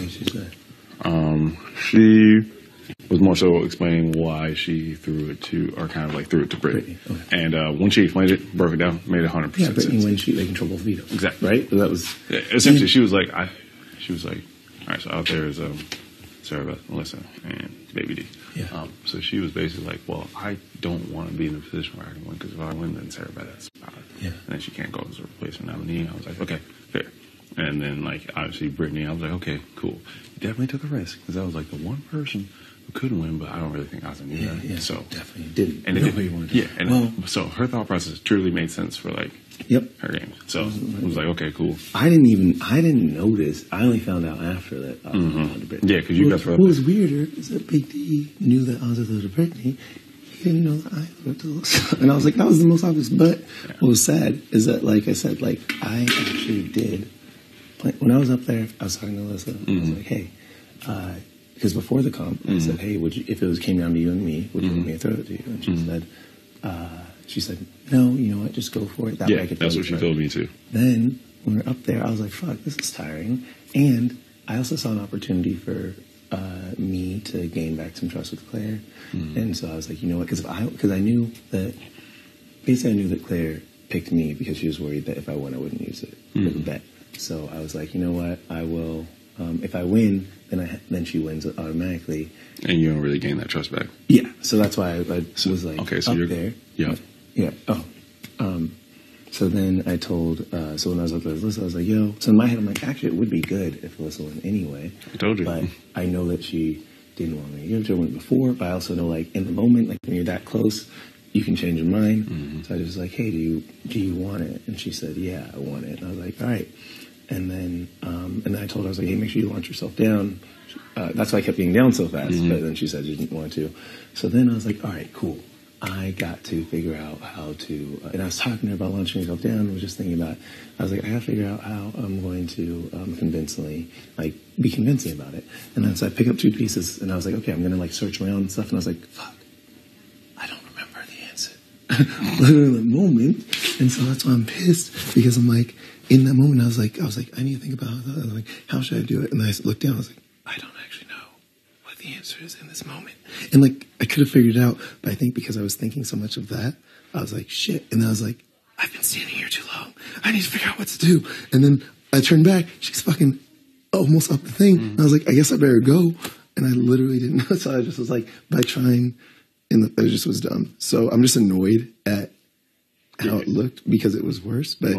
did she say? She was more so explaining why she threw it to, or kind of like threw it to Brittany. Okay. And when she explained it, broke it down, made 100% yeah, Brittany sense. when they control both vetoes. Exactly. Right? So that was... Yeah, essentially, she was like, all right, so out there is Sarah Beth, Melissa, and Baby D. Yeah. So she was basically like, well, I don't want to be in a position where I can win, because if I win, then Sarah Beth has power. Yeah. And then she can't go as a replacement nominee. I was like, okay, fair. And then, like, obviously, Brittany, I was like, okay, cool. Definitely took a risk, because I was like the one person who couldn't win, but I don't really think I was going to do that. Yeah, so definitely didn't. And Nobody wanted to. Yeah, and so her thought process truly made sense for, like, her games. So it was like, okay, cool. I didn't notice. I only found out after that. Yeah, because you got what was weirder is that Big D knew that I was a little Brittany. He didn't know that I was a little. And I was like, that was the most obvious. But what was sad is that, like I said, like I actually did. When I was up there, I was talking to Alyssa. I was like, hey, because before the comp, I said, hey, would you, if it came down to you and me, would you want me to throw it to you? And she said, no, you know what, just go for it. That way I could that's what she told me too. Then when we were up there, I was like, fuck, this is tiring. And I also saw an opportunity for me to gain back some trust with Claire. And so I was like, you know what, because I knew that, basically I knew that Claire picked me because she was worried that if I won, I wouldn't use it for the bet. So I was like, you know what, I will, if I win, then she wins automatically. And you don't really gain that trust back. Yeah, so that's why I was like, okay, so up you're there. Yeah. Yeah. Oh. So then I told, so when I was up there with Alyssa, I was like, yo. So in my head, I'm like, actually, it would be good if Alyssa won anyway. I told you. But I know that she didn't want me to give it to her before, but I also know, like, in the moment, like, when you're that close, you can change your mind. So I was like, hey, do you want it? And she said, yeah, I want it. And I was like, all right. And then I told her, I was like, hey, make sure you launch yourself down. That's why I kept being down so fast. But then she said she didn't want to. So then I was like, all right, cool. I got to figure out how to, and I was talking to her about launching myself down. I was just thinking about, I was like, I got to figure out how I'm going to be convincing about it. And then so I pick up 2 pieces, and I was like, okay, I'm going to like search my own stuff. And I was like, fuck, I don't remember the answer. Literally in the moment. And so that's why I'm pissed, because I'm like, in that moment, I was like, I need to think about it. I was like, how should I do it? And I looked down, I was like, I don't actually know what the answer is in this moment. And like, I could have figured it out, but I think because I was thinking so much of that, I was like, shit. And then I was like, I've been standing here too long. I need to figure out what to do. And then I turned back, she's fucking almost up the thing. And I was like, I guess I better go. And I literally didn't know. So I just was like, by trying, and it just was dumb. So I'm just annoyed at how it looked because it was worse. But